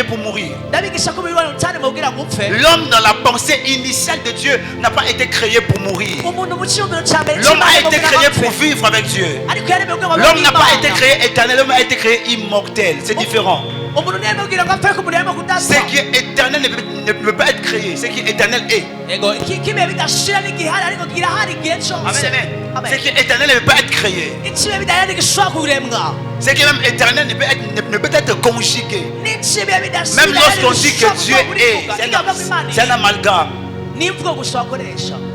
pour mourir. L'homme dans la pensée initiale de Dieu n'a pas été créé pour mourir. L'homme a été créé pour vivre avec Dieu. L'homme n'a pas été créé éternel, l'homme a été créé immortel. C'est différent. Ce qui est éternel ne peut pas être créé. Ce qui est éternel est. Amen, amen. Ce qui est éternel ne peut pas être créé. Ce qui est même éternel ne peut être conjugué. Même lorsqu'on dit que Dieu est, c'est un amalgame.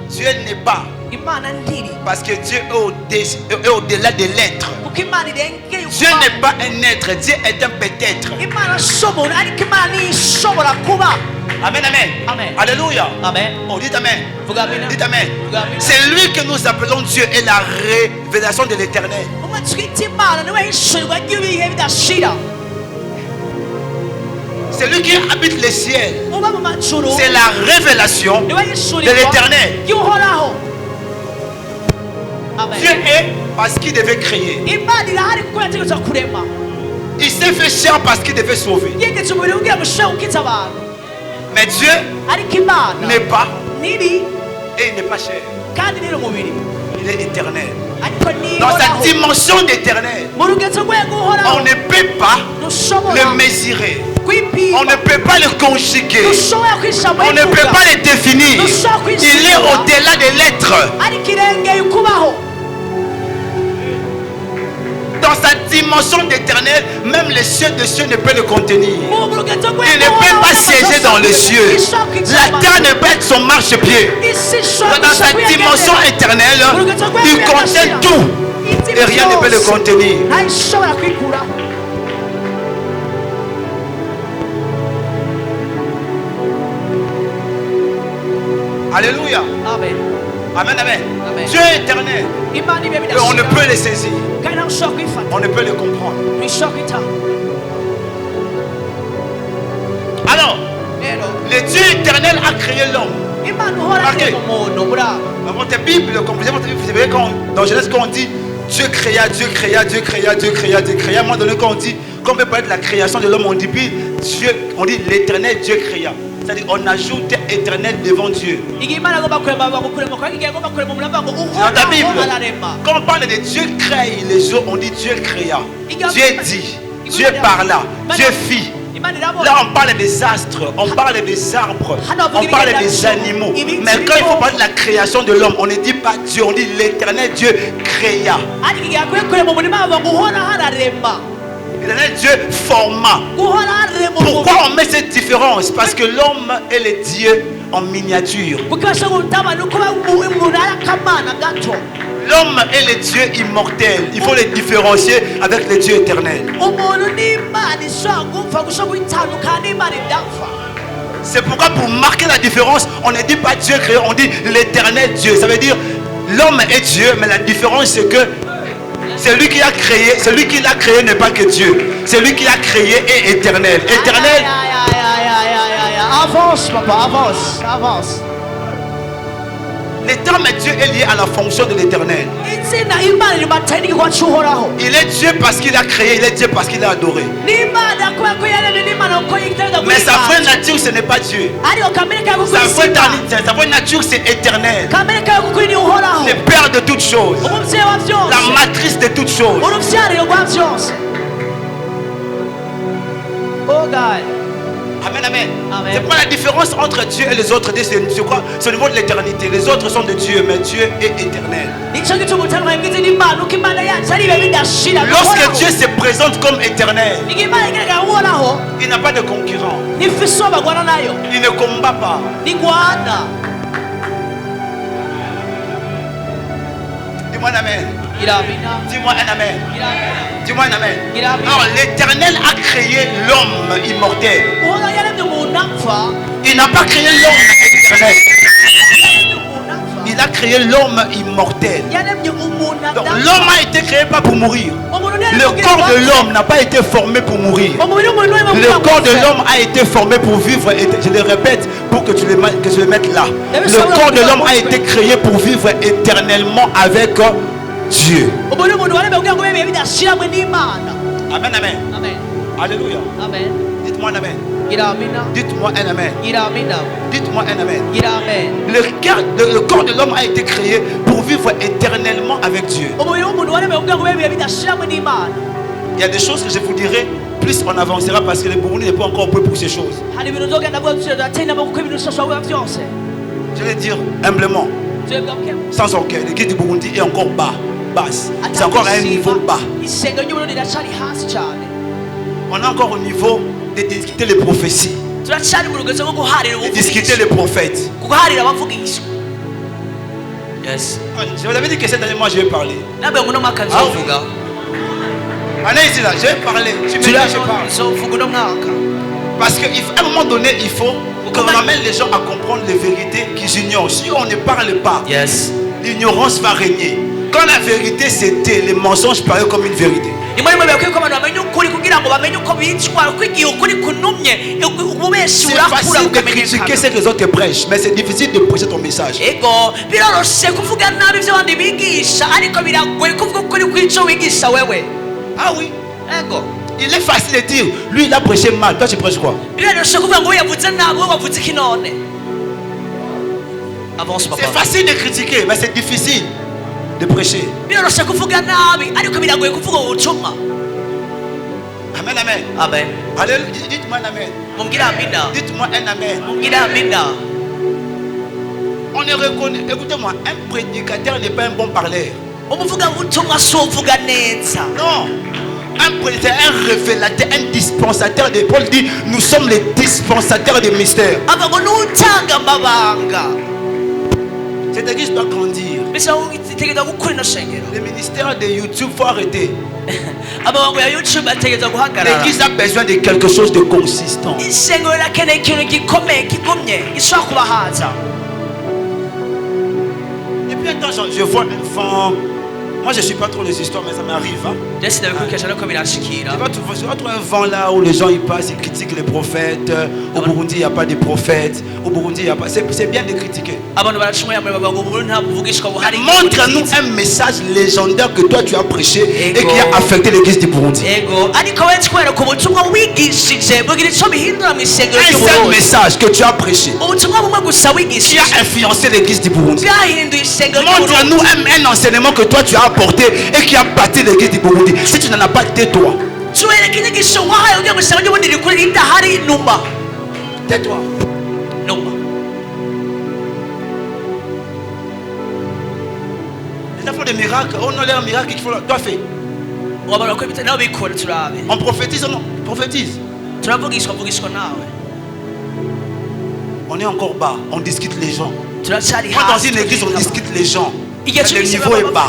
Dieu n'est pas. Parce que Dieu est au-delà de l'être. Dieu n'est pas un être, Dieu est un peut-être. Amen, amen, amen. Alléluia. Amen. Oh, dites amen. Dites amen. C'est lui que nous appelons Dieu et la révélation de l'éternel. C'est lui qui habite les ciels. C'est la révélation de l'éternel. Dieu est parce qu'il devait créer. Il s'est fait chair parce qu'il devait sauver. Mais Dieu n'est pas et il n'est pas chair. Il est éternel. Dans sa dimension d'éternel, on ne peut pas le mesurer. On ne peut pas le conjuguer. On ne peut pas le définir. Il est au-delà de l'être. Dans sa dimension d'éternel, même les cieux de cieux ne peuvent le contenir. Il ne peut pas siéger dans les cieux. La terre ne peut être son marchepied. Dans sa dimension éternelle, il contient tout. Et rien ne peut le contenir. Alléluia. Amen. Amen, amen. Dieu est éternel. Et on ne peut le saisir. On ne peut le comprendre. Alors, le Dieu éternel a créé l'homme. Dans votre Bible, vous savez dans Genèse, quand on dit Dieu créa, Dieu créa, Dieu créa, Dieu créa, Dieu créa. À un moment donné, quand on dit, qu'on peut parler de la création de l'homme, on dit Dieu, on dit l'éternel Dieu créa. C'est-à-dire on ajoute éternel devant Dieu. Dans ta Bible, quand on parle de Dieu crée les eaux, on dit Dieu créa. Dieu dit, Dieu parla, Dieu fit. Là on parle des astres, on parle des arbres, on parle des animaux. Mais quand il faut parler de la création de l'homme, on ne dit pas Dieu, on dit l'éternel Dieu créa. L'éternel Dieu forma. Pourquoi on met cette différence? Parce que l'homme est le Dieu en miniature. L'homme est le Dieu immortel. Il faut les différencier avec le Dieu éternel. C'est pourquoi pour marquer la différence, on ne dit pas Dieu créé, on dit l'éternel Dieu. Ça veut dire l'homme est Dieu, mais la différence c'est que celui qui a créé, celui qui l'a créé n'est pas que Dieu. Celui qui l'a créé est éternel. Éternel. Avance, papa, avance, avance. Le terme Dieu est lié à la fonction de l'éternel. Il est Dieu parce qu'il a créé, il est Dieu parce qu'il a adoré. Mais sa vraie nature, ce n'est pas Dieu. Sa vraie nature, c'est éternel. Le Père de toutes choses. La matrice de toutes choses. Oh God. Amen, amen. C'est quoi la différence entre Dieu et les autres? C'est quoi? C'est au niveau de l'éternité. Les autres sont de Dieu, mais Dieu est éternel. Lorsque Dieu se présente comme éternel, il n'a pas de concurrent. Il ne combat pas. Dis-moi un amen. Dis-moi un amen. Dis-moi un amen. Alors l'éternel a créé l'homme immortel. Il n'a pas créé l'homme éternel. Il a créé l'homme immortel. Donc l'homme a été créé pas pour mourir. Le corps de l'homme n'a pas été formé pour mourir. Le corps de l'homme a été formé pour vivre. Et je le répète pour que tu le mettes là. Le corps de l'homme a été créé pour vivre éternellement avec Dieu. Amen, amen. Amen. Alléluia. Amen. Dites-moi Dites-moi un amen. Dites-moi un amen. Dites-moi un amen. Le corps de l'homme a été créé pour vivre éternellement avec Dieu. Il y a des choses que je vous dirai, plus on avancera parce que le Burundi n'est pas encore prêt pour ces choses. Je vais dire humblement, sans orgueil, l'église du Burundi est encore basse. C'est encore à un niveau bas. On est encore au niveau de discuter les prophéties, de discuter les prophètes. Yes. Je vous avais dit que cette année, moi je vais parler. Je vais parler. Tu me dis, je parle. Parce qu'à un moment donné, il faut qu'on amène les gens à comprendre les vérités qu'ils ignorent. Si on ne parle pas, Yes. l'ignorance va régner. Quand la vérité c'était, les mensonges paraissent comme une vérité. C'est facile de critiquer ce que les autres prêchent, mais c'est difficile de prêcher ton message. Ah oui. Il est facile de dire, lui il a prêché mal, toi tu prêches quoi? C'est facile de critiquer, mais c'est difficile de prêcher. Amen, amen. Amen. Alléluia. Dites-moi un amen. Dites-moi un amen. On est reconnu. Écoutez-moi, un prédicateur n'est pas un bon parleur. Non. Un prédicateur, un révélateur, un dispensateur de Paul dit, nous sommes les dispensateurs des mystères. Cette église doit grandir. Le ministère de YouTube, il faut arrêter. L'église a besoin de quelque chose de consistant. Et puis attends, je vois un enfant. Moi je ne suis pas trop les histoires, mais ça m'arrive. Hein? Tu vas trouver un vent là où les gens ils passent, ils critiquent les prophètes. Au Burundi il n'y a pas de prophètes. Au Burundi il n'y a pas. C'est bien de critiquer. Montre-nous un message légendaire que toi tu as prêché et qui a affecté l'église du Burundi. Un seul message que tu as prêché qui a influencé l'église du Burundi. Montre-nous un enseignement que toi tu as apporté et qui a bâti l'église du Burundi. Si tu n'en as pas, tais-toi. Tais-toi. Les enfants de miracles, on a leurs miracles qu'il faut. Toi fais. On prophétise ou non? Prophétise. On est encore bas, on discute les gens. Moi dans une église on discute les gens. Le niveau est bas.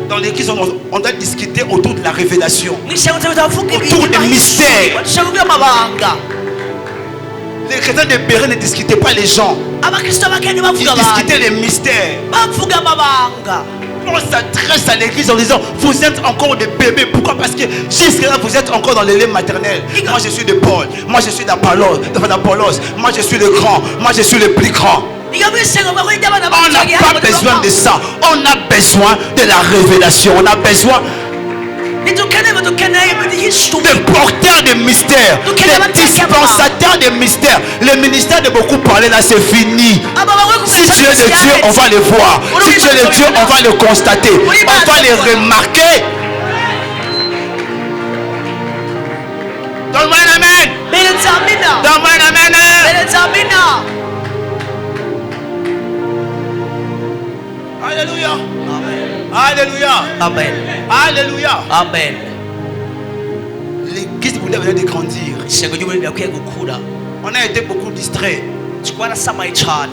Dans l'église on doit discuter autour de la révélation, autour des mystères. Les chrétiens de Béret ne discutaient pas les gens, ils discutaient les mystères. On s'adresse à l'église en disant, vous êtes encore des bébés. Pourquoi? Parce que jusque-là vous êtes encore dans le lait maternel. Moi je suis de Paul, moi je suis d'Apollos, moi je suis le grand, moi je suis le plus grand. On n'a pas besoin de ça. On a besoin de la révélation. On a besoin de porteurs de mystères, de dispensateurs de mystères. Le ministère de beaucoup parler là, c'est fini. Si tu es de Dieu, on va le voir. Si tu es de Dieu, on va le constater. On va le remarquer. Donne-moi un amen. Donne-moi un amen. Alléluia. Alléluia. Amen. Alléluia. Amen. L'église voulait venir de grandir. On a été beaucoup distraits.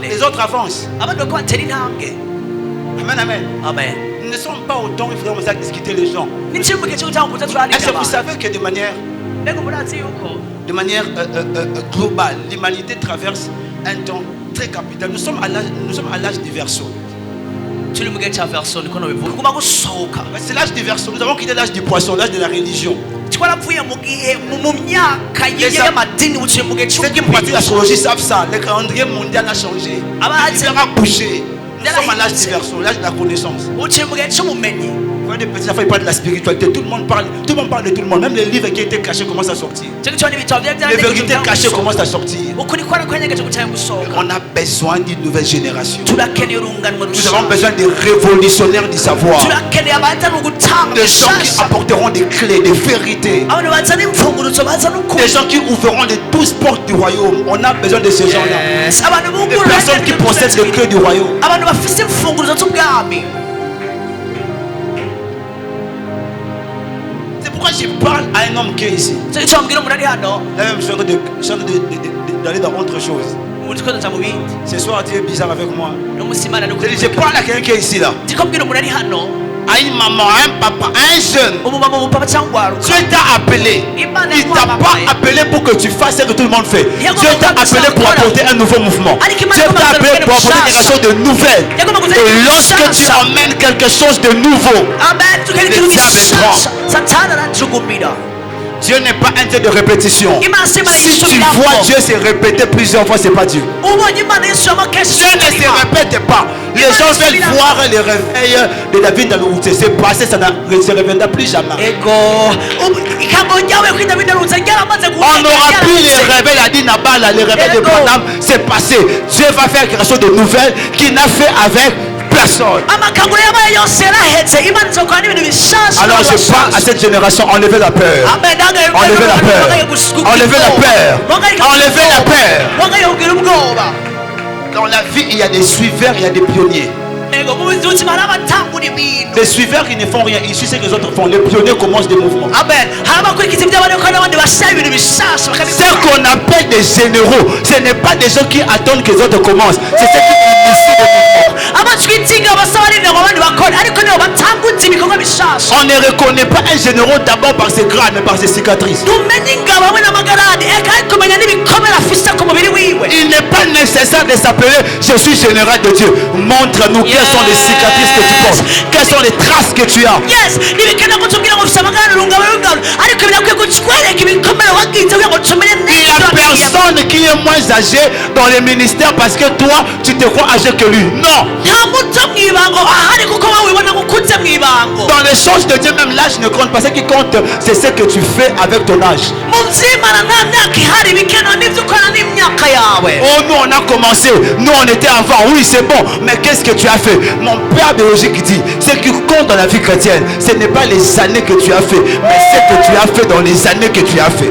Les autres avancent. Amen, amen. Amen. Nous ne sommes pas autant, il faudrait commencer à discuter les gens. Est-ce que vous savez que de manière globale, l'humanité traverse un temps très capital. Nous sommes à l'âge du verseau. C'est l'âge du verseau. Nous avons quitté l'âge du poisson, l'âge de la religion. Ceux qui pratiquent l'astrologie savent ça. Le calendrier mondial a changé. Il a bougé. Nous sommes à l'âge du verseau, l'âge de la connaissance. Des petits enfants, ils parlent de la spiritualité. Tout le monde parle de tout le monde. Même les livres qui étaient cachés commencent à sortir. Les vérités cachées commencent à sortir. On a besoin d'une nouvelle génération. Nous avons besoin des révolutionnaires du savoir. Des gens qui apporteront des clés, des vérités. Des gens qui ouvriront les 12 portes du royaume. On a besoin de ces gens-là. Des personnes qui possèdent les clés du royaume. Pourquoi je parle à un homme qui est ici? Là même, je suis en train d'aller dans autre chose. Ce soir, Dieu est bizarre avec moi. Je parle à quelqu'un qui est ici là. À une maman, à un papa, à un jeune. Dieu t'a appelé. Il ne t'a pas appelé pour que tu fasses ce que tout le monde fait. Dieu t'a appelé pour apporter un nouveau mouvement. Dieu t'a appelé pour apporter quelque chose de nouvel. Et lorsque tu emmènes quelque chose de nouveau, les diables tremblent. Dieu n'est pas un Dieu de répétition. Si tu vois Dieu se répéter plusieurs fois, ce n'est pas Dieu. Dieu ne se répète pas. Les gens veulent voir les réveils de David dans le route. C'est passé, ça ne se réveillera plus jamais. On n'aura plus les réveils à Dinabala, les réveils de Branham. C'est passé. Dieu va faire quelque chose de nouvel qu'il n'a fait avec personne. Alors je parle à cette génération, enlevez la peur. Enlevez la peur. Enlevez la peur. Enlevez la peur. Dans la vie, il y a des suiveurs, il y a des pionniers. Les suiveurs qui ne font rien, ils suivent ce que les autres font. Les pionniers commencent des mouvements. Ce qu'on appelle des généraux, ce n'est pas des gens qui attendent que les autres commencent. C'est ceux qui initient le mouvement. On ne reconnaît pas un général d'abord par ses grades, mais par ses cicatrices. Il n'est pas nécessaire de s'appeler je suis général de Dieu. Montre-nous quelles sont les cicatrices que tu portes, quelles sont les traces que tu as. Il n'y a personne qui est moins âgé dans les ministères parce que toi tu te crois âgé que lui. Non. Dans les choses de Dieu, même l'âge ne compte pas. Ce qui compte, c'est ce que tu fais avec ton âge. Oh, nous on a commencé, nous on était avant, oui c'est bon, mais qu'est-ce que tu as fait? Mon père biologique dit, ce qui compte dans la vie chrétienne, ce n'est pas les années que tu as fait, mais ce que tu as fait dans les années que tu as fait.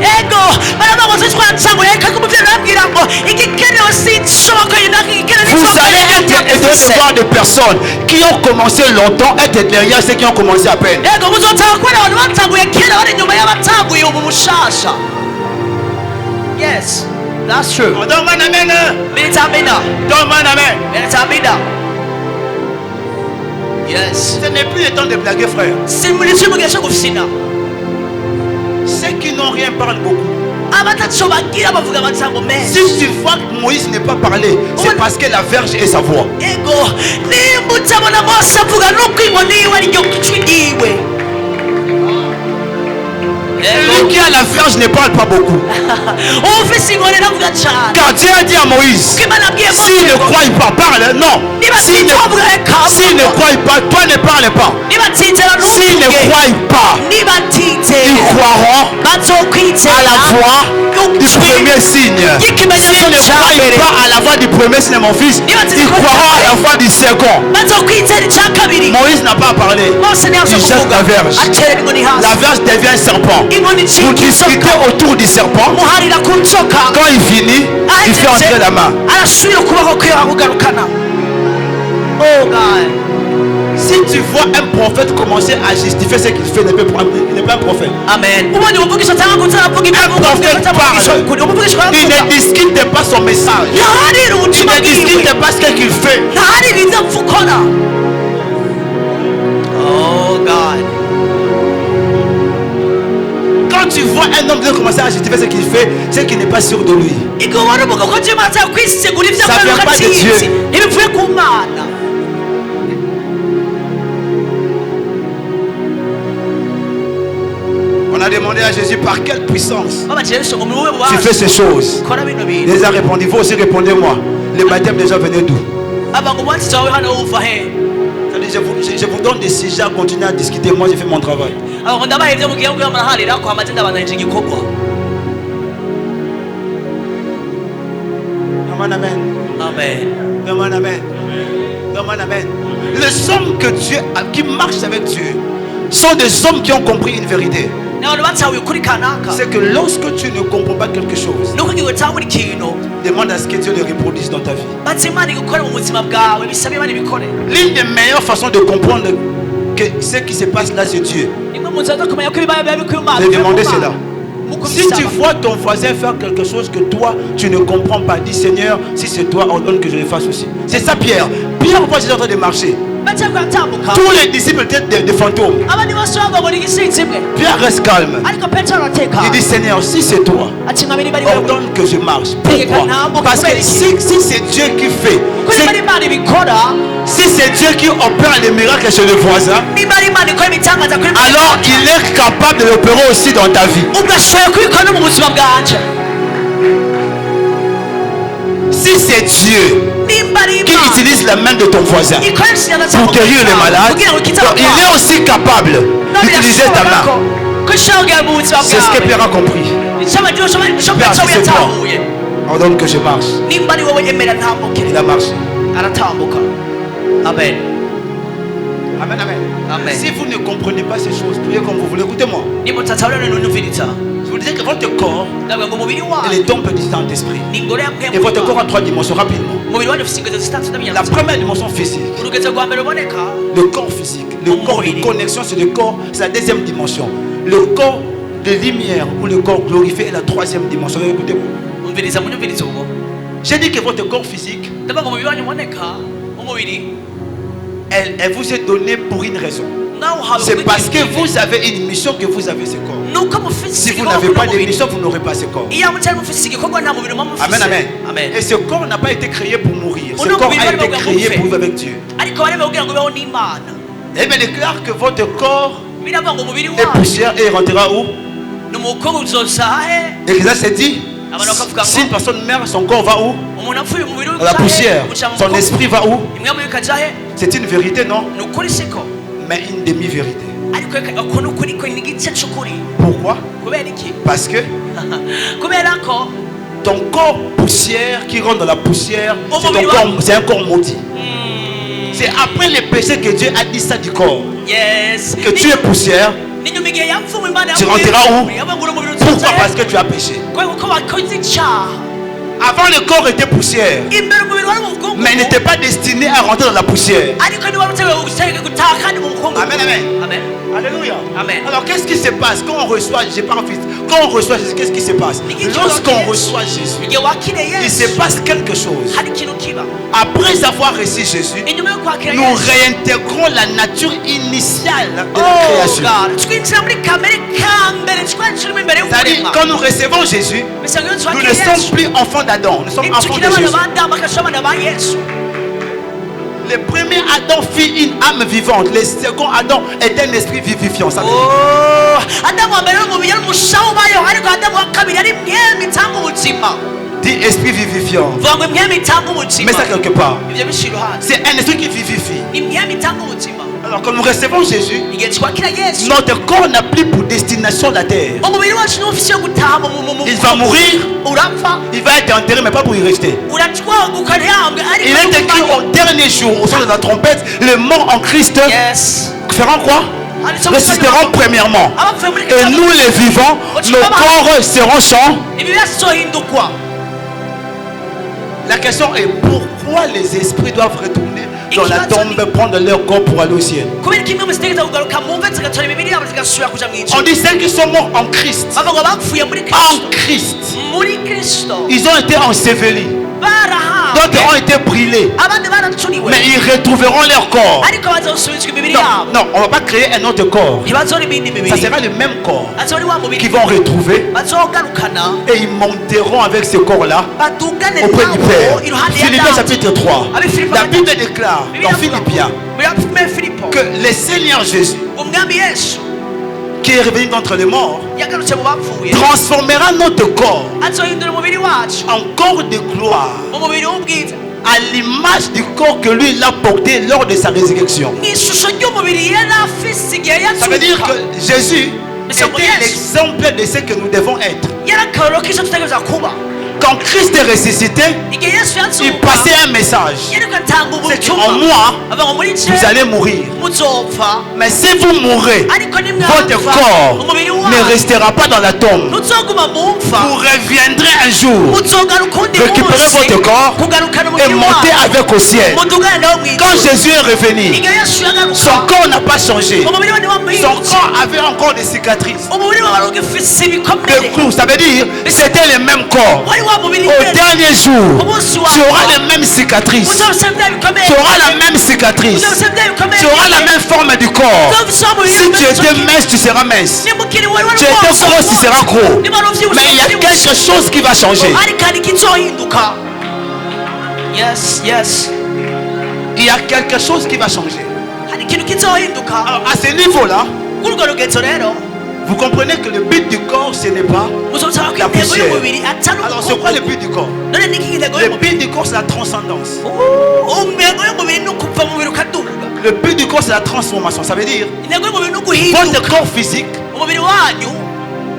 Vous allez être étonné de voir des personnes qui ont commencé longtemps être derrière ceux qui ont commencé à peine. Yes, that's true. Donne-moi un amen. Donne-moi un amen. Yes. Ce n'est plus le temps de blaguer, frère. Ceux qui n'ont rien parlent beaucoup. Si tu vois que Moïse n'est pas parlé, c'est parce que la verge est sa voix. Celui qui a la verge ne parle pas beaucoup. Car Dieu a dit à Moïse, s'il ne croit pas, parle. Non. S'il ne croit pas, toi ne parle pas. S'il ne croit pas, ils croiront à la voix du premier signe. S'ils ne croient pas à la voix du premier signe, mon fils, ils croiront à la voix du second. Moïse n'a pas parlé. Il jette la verge. La verge devient un serpent. Vous discutez autour du serpent. Quand il finit, il fait entrer la main. Oh God. Si tu vois un prophète commencer à justifier ce qu'il fait, il n'est pas un prophète. Amen. Un prophète parle. Il ne discute pas son message. Il ne discute pas ce qu'il fait. Oh God. Quand tu vois un homme commencer à justifier ce qu'il fait, c'est qu'il n'est pas sûr de lui. Ça ne vient pas de Dieu. On a demandé à Jésus par quelle puissance tu fais ces choses. Il a répondu, vous aussi répondez-moi. Le baptême déjà venait d'où? je vous donne des sujets à continuer à discuter. Moi, j'ai fait mon travail. Amen. Amen. Amen. Amen. Amen. Amen. Amen. Les hommes qui marchent avec Dieu sont des hommes qui ont compris une vérité. C'est que lorsque tu ne comprends pas quelque chose, demande à ce que Dieu le reproduise dans ta vie. L'une des meilleures façons de comprendre que ce qui se passe là, c'est Dieu. De demander cela. Si tu vois ton voisin faire quelque chose que toi, tu ne comprends pas, dis Seigneur, si c'est toi, ordonne que je le fasse aussi. C'est ça Pierre. Pierre, pourquoi il est en train de marcher? Tous les disciples étaient des fantômes. Pierre reste calme. Il dit Seigneur, si c'est toi, ordonne que je marche. Pourquoi? Parce que si c'est Dieu qui fait, si c'est Dieu qui opère les miracles chez le voisin, alors il est capable de l'opérer aussi dans ta vie. Si c'est Dieu qui utilise la main de ton voisin pour guérir les malades, il est aussi capable d'utiliser ta main. C'est ce que Pierre a compris. Pierre, si c'est toi, ordonne que je marche. Il a marché. Amen. Amen, amen. Amen. Si vous ne comprenez pas ces choses, priez comme vous voulez. Écoutez-moi. Je vous disais que votre corps est le temple du Saint-Esprit. Et votre corps a 3 dimensions rapidement. La première dimension physique, le corps physique, le corps de connexion, c'est le corps, c'est la deuxième dimension. Le corps de lumière ou le corps glorifié est la 3e dimension. Écoutez-moi. J'ai dit que votre corps physique, elle vous est donnée pour une raison. C'est parce que vous avez une mission que vous avez ce corps. Si vous n'avez pas de mission, vous n'aurez pas ce corps. Amen, amen. Et ce corps n'a pas été créé pour mourir. Ce corps a été créé pour vivre avec Dieu. Et bien déclare que votre corps est poussière et rentrera où? Et que ça c'est dit. Si une personne meurt, son corps va où? Dans la poussière. Son esprit va où? C'est une vérité, non? Mais une demi-vérité. Pourquoi? Parce que ton corps poussière qui rentre dans la poussière, c'est un corps maudit. C'est après le péché que Dieu a dit ça du corps. Que tu es poussière. Tu rentreras où? Pourquoi? Parce que tu as péché. Avant, le corps était poussière, mais il n'était pas destiné à rentrer dans la poussière. Amen, amen. Alléluia. Amen. Alors qu'est-ce qui se passe quand on reçoit, quand on reçoit Jésus, qu'est-ce qui se passe? Lorsqu'on reçoit Jésus, il se passe quelque chose. Après avoir reçu Jésus, nous réintégrons la nature initiale de la création. C'est-à-dire, quand nous recevons Jésus, nous ne sommes plus enfants d'Adam, nous sommes enfants de Jésus. Le premier Adam fit une âme vivante. Le second Adam est un esprit vivifiant. Ça dit esprit vivifiant. Mais ça quelque part. C'est un esprit qui vivifie. Alors quand nous recevons Jésus, notre corps n'a plus pour destination la terre. Il va mourir. Il va être enterré mais pas pour y rester. Il est écrit au dernier jour, au son de la trompette, les morts en Christ feront quoi? Ressusciteront premièrement. Et nous les vivants, nos corps seront chants. La question est pourquoi les esprits doivent retourner dans la tombe, prendre leur corps pour aller au ciel? On dit ceux qui sont morts en Christ. En Christ. Ils ont été ensevelis. D'autres ont été brûlés. Mais ils retrouveront leur corps. Non, on ne va pas créer un autre corps. Ça sera le même corps qu'ils vont retrouver. Et ils monteront avec ce corps-là auprès du Père. Philippiens chapitre 3. La Bible déclare dans Philippiens que le Seigneur Jésus, qui est revenu d'entre les morts, transformera notre corps en corps de gloire à l'image du corps que lui il a porté lors de sa résurrection. Ça veut dire que Jésus était l'exemple de ce que nous devons être. Quand Christ est ressuscité, il passait un message. C'est qu'en moi, vous allez mourir. Mais si vous mourrez, votre corps ne restera pas dans la tombe. Vous reviendrez un jour, récupérer votre corps et monter avec au ciel. Quand Jésus est revenu, son corps n'a pas changé. Son corps avait encore des cicatrices. Le clou, ça veut dire c'était le même corps. Au dernier jour, tu auras les mêmes cicatrices. Tu auras la même cicatrice. Tu auras la même forme du corps. Si tu étais mince, tu seras mince. Tu étais gros, tu seras gros. Mais il y a quelque chose qui va changer. Yes, yes. Il y a quelque chose qui va changer. Alors à ce niveau-là, vous comprenez que le but du corps, ce n'est pas la poussière. Alors c'est quoi le but du corps? Le but du corps, c'est la transcendance. Le but du corps, c'est la transformation. Ça veut dire votre corps physique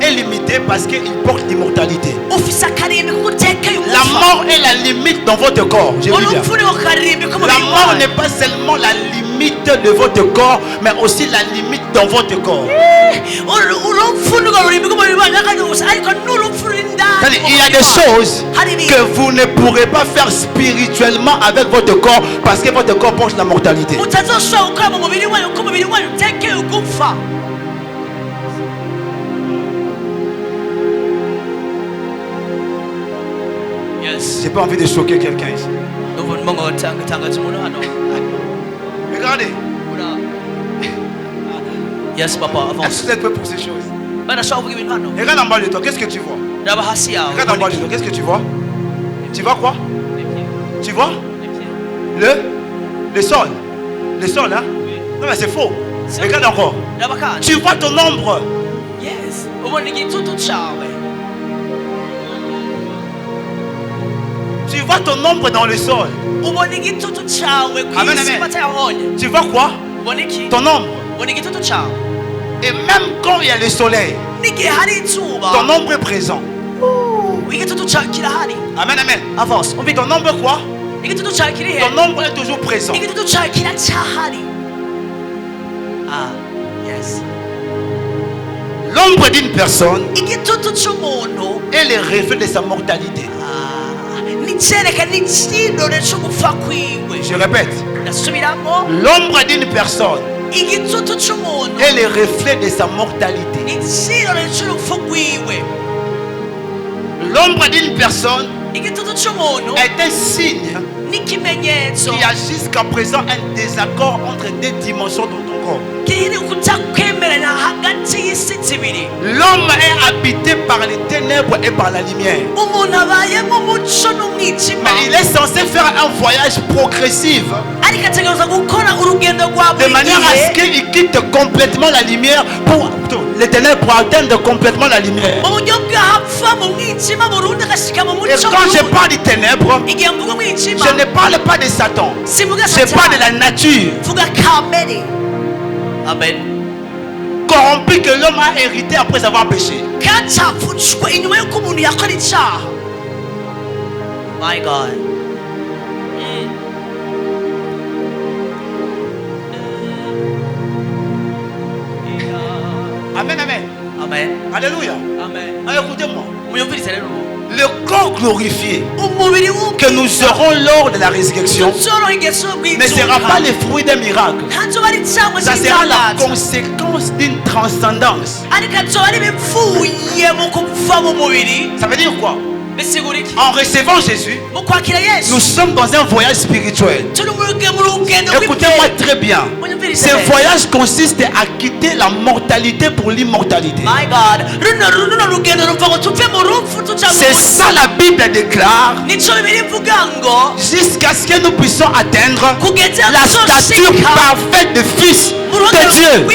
est limité parce qu'il porte l'immortalité. La mort est la limite dans votre corps. Je dis bien. La mort n'est pas seulement la limite de votre corps, mais aussi la limite dans votre corps. Il y a des choses que vous ne pourrez pas faire spirituellement avec votre corps parce que votre corps porte la mortalité. J'ai pas envie de choquer quelqu'un ici. Regardez. Yes, papa, avance. Est-ce que vous êtes prêts pour ces choses? Regarde en bas de toi, qu'est-ce que tu vois? Regarde en bas de toi, qu'est-ce que tu vois? Tu vois quoi? Tu vois? Le sol. Le sol, hein? Non, mais c'est faux. Regarde encore. Tu vois ton ombre. Yes. Tu vois ton ombre dans le sol. Amen, amen. Tu vois quoi? Ton ombre. Et même quand il y a le soleil, ton ombre est présent. Amen, amen. Avance. Ton ombre quoi? Ton ombre est toujours présent. Ah, yes. L'ombre d'une personne est le reflet de sa mortalité. Je répète. L'ombre d'une personne est le reflet de sa mortalité. L'ombre d'une personne est un signe qu'il y a jusqu'à présent un désaccord entre deux dimensions dans ton corps. L'homme est habité par les ténèbres et par la lumière. Mais il est censé faire un voyage progressif de manière à ce qu'il quitte complètement la lumière pour les ténèbres pour atteindre complètement la lumière. Et quand je parle des ténèbres, je ne parle pas de Satan. Je parle de la nature. Amen. Corrompu que l'homme a hérité après avoir péché. My God. Amen, amen. Amen. Alléluia. Amen. Alors, écoutez-moi. Le corps glorifié que nous aurons lors de la résurrection ne sera pas le fruit d'un miracle. Ça sera la conséquence d'une transcendance. Ça veut dire quoi? En recevant Jésus, nous sommes dans un voyage spirituel. Écoutez-moi très bien. Ce voyage consiste à quitter la mortalité pour l'immortalité. C'est ça la Bible déclare. Jusqu'à ce que nous puissions atteindre la stature parfaite de Fils de Dieu.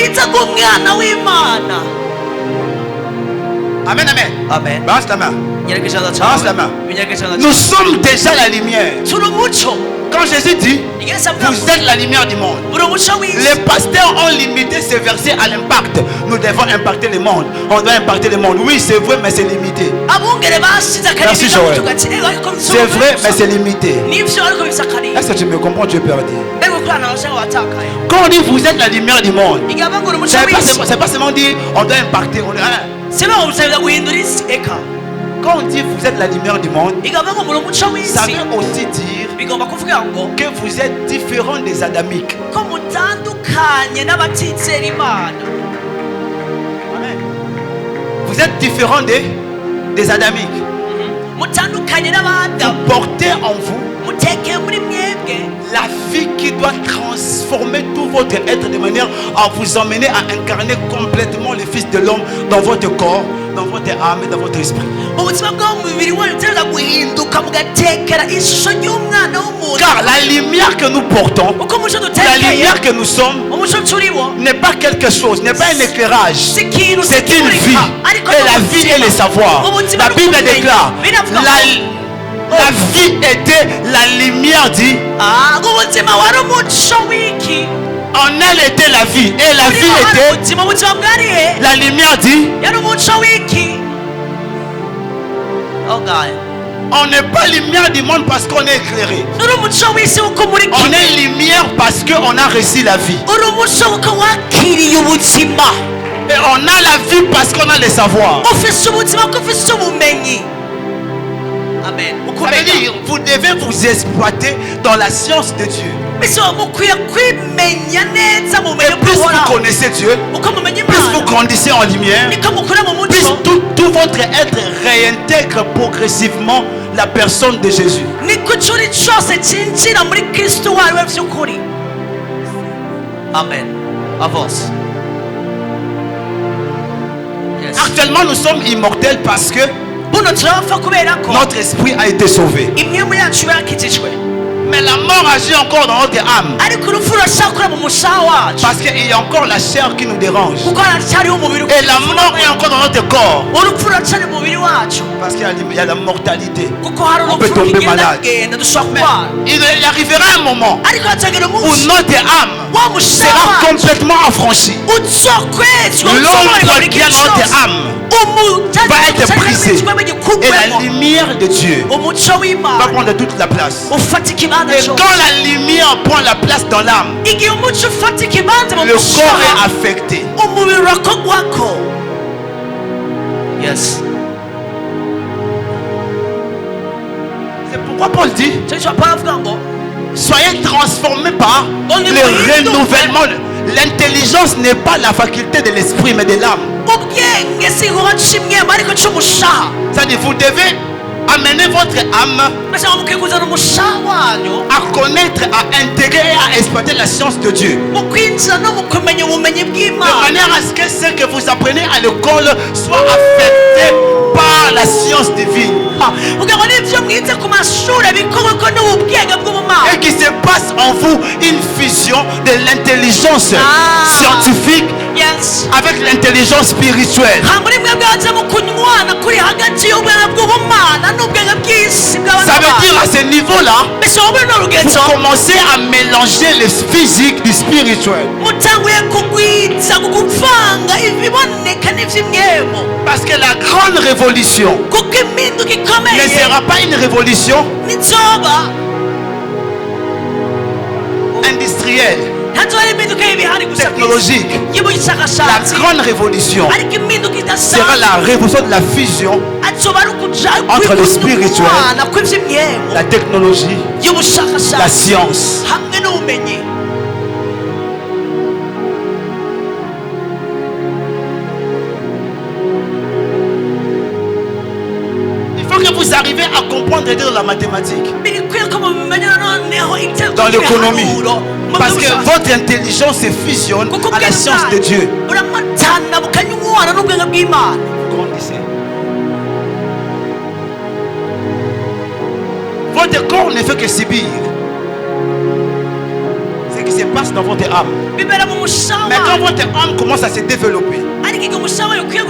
Amen, amen. Amen. Balance ta main. Avance la main. Nous sommes déjà la lumière. Quand Jésus dit, vous êtes la lumière du monde. Les pasteurs ont limité ces versets à l'impact. Nous devons impacter le monde. On doit impacter le monde. Oui, c'est vrai, mais c'est limité. Merci Joël. C'est vrai, mais c'est limité. Est-ce que tu me comprends, tu es perdu? Quand on dit vous êtes la lumière du monde, c'est pas seulement dire on doit impacter. Quand on dit vous êtes la lumière du monde, ça veut aussi dire que vous êtes différent des adamiques. Amen. Vous êtes différent des adamiques. Vous portez en vous la vie qui doit transformer tout votre être de manière à vous emmener à incarner complètement le Fils de l'homme dans votre corps, dans votre âme et dans votre esprit. Car la lumière que nous portons, la lumière que nous sommes, n'est pas quelque chose, n'est pas un éclairage, c'est une vie. Et la vie est le savoir. La Bible déclare, la vie était la lumière dit. En elle était la vie. Et la vie était la lumière dit. On n'est pas lumière du monde parce qu'on est éclairé. On est lumière parce qu'on a reçu la vie. Et on a la vie parce qu'on a le savoir. Amen. Ça veut dire, vous devez vous exploiter dans la science de Dieu. Et plus vous connaissez Dieu, plus vous grandissez en lumière, plus tout votre être réintègre progressivement la personne de Jésus. Amen. Avance. Yes. Actuellement, nous sommes immortels parce que notre esprit a été sauvé. Mais la mort agit encore dans notre âme. Parce qu'il y a encore la chair qui nous dérange. Et la mort est encore dans notre corps. Parce qu'il y a la mortalité. On peut tomber malade. Mais il arrivera un moment où notre âme sera complètement affranchie. L'ombre qui est dans notre âme va être brisée. Et la lumière de Dieu va prendre toute la place. Et quand la lumière prend la place dans l'âme, le corps est affecté. Yes. C'est pourquoi Paul dit, soyez transformés par le renouvellement. L'intelligence n'est pas la faculté de l'esprit mais de l'âme. C'est-à-dire vous devez amener votre âme à connaître, à intégrer et à exploiter la science de Dieu. De manière à ce que ce que vous apprenez à l'école soit affecté par la science divine. Et qu'il se passe en vous une fusion de l'intelligence scientifique avec l'intelligence spirituelle. Ça veut dire à ce niveau-là, vous commencez à mélanger le physique du spirituel. Parce que la grande révolution ne sera pas une révolution industrielle, technologique. La grande révolution sera la révolution de la fusion entre le spirituel, la technologie, la science. Il faut que vous arrivez à comprendre et dire la mathématique, dans l'économie. Parce que votre intelligence se fusionne à la science de Dieu. Grandissez. Votre corps ne fait que subir ce qui se passe dans votre âme. Mais quand votre âme commence à se développer,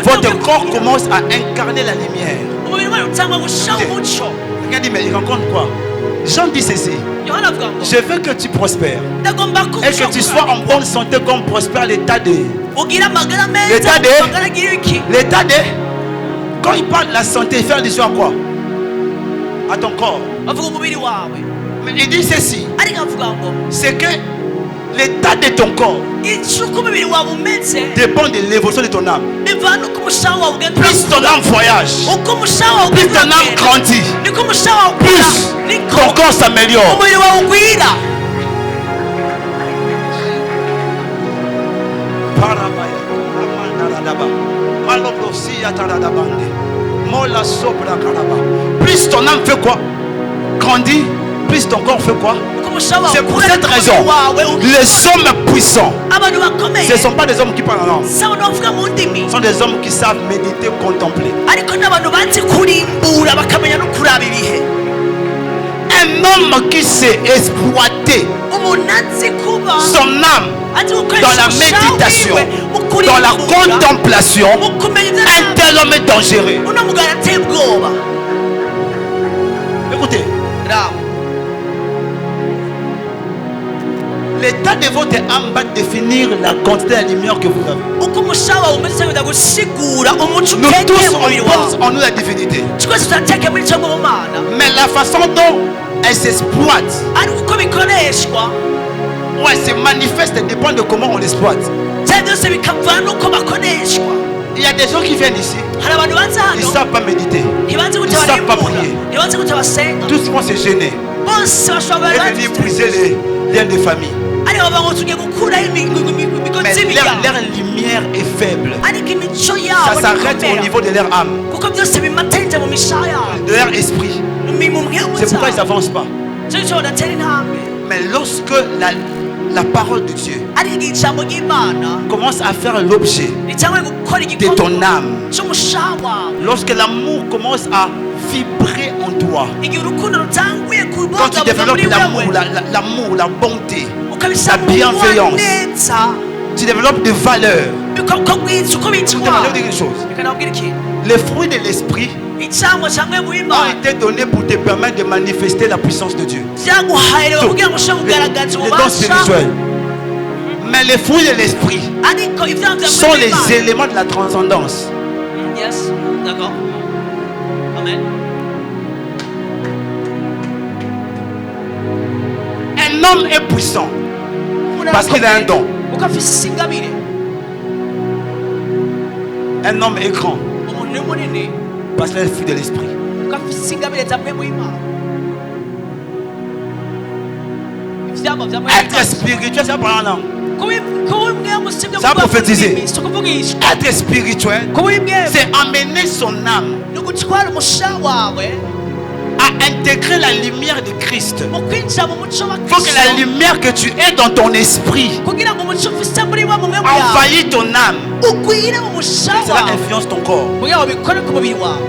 votre corps commence à incarner la lumière. Regardez, mais il rencontre quoi? Jean dit ceci. Je veux que tu prospères et que tu sois en bonne santé comme prospère l'état de. L'état de. Quand il parle de la santé, il fait allusion à quoi? À ton corps. Mais il dit ceci. C'est que l'état de ton corps dépend de l'évolution de ton âme. Plus ton âme voyage, plus ton âme grandit, plus ton corps s'améliore. Plus ton âme fait quoi? Grandit, plus ton corps fait quoi? C'est pour cette raison, les hommes puissants, ce ne sont pas des hommes qui parlent en langue. Ce sont des hommes qui savent méditer, contempler. Un homme qui sait exploiter son âme dans la méditation, dans la contemplation, un tel homme est dangereux. Écoutez, l'état de votre âme va définir la quantité de lumière que vous avez. Nous tous, on porte en nous la divinité. Mais la façon dont elle s'exploite, où elle se manifeste, dépend de comment on l'exploite. Il y a des gens qui viennent ici, ils ne savent pas méditer, ils ne savent pas prier. Tous vont se gêner et venir briser les liens de famille. Mais leur lumière est faible. Ça s'arrête au niveau de leur âme, de leur esprit. C'est pourquoi ils n'avancent pas. Mais lorsque la parole de Dieu commence à faire l'objet de ton âme, lorsque l'amour commence à vibrer en toi, quand tu développes l'amour, la bonté, la bienveillance, tu développes des valeurs. Je vais te demander quelque chose. Les fruits de l'esprit ont été donnés pour te permettre de manifester la puissance de Dieu. Les dons spirituels. Mais les fruits de l'esprit sont les éléments de la transcendance. Yes, d'accord. Amen. Un homme est puissant parce qu'il a un don. Un homme est grand parce qu'il est le fruit de l'esprit. Être spirituel, c'est pas un langue. Ça prophétiser. Être spirituel, c'est amener son âme à intégrer la lumière de Christ. Il faut que la lumière que tu es dans ton esprit envahisse ton âme. Cela influence ton corps.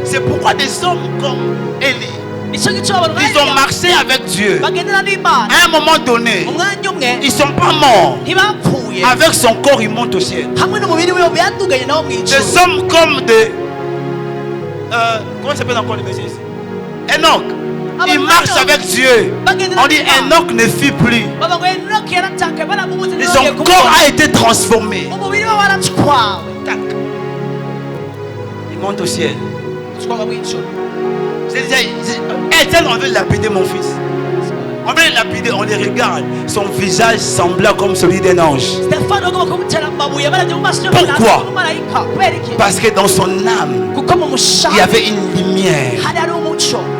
C'est pourquoi des hommes comme Élie, ils ont marché avec Dieu. À un moment donné, ils ne sont pas morts. Avec son corps, ils montent au ciel. Des hommes comme des... comment s'appelle encore le monsieur ici? Enoch. Il marche avec Dieu. On dit Enoch ne fuit plus. Son corps a été transformé. Il monte au ciel. Etienne, on veut lapider mon fils. On veut lapider, on les regarde. Son visage semblait comme celui d'un ange. Pourquoi? Parce que dans son âme, il y avait une lumière.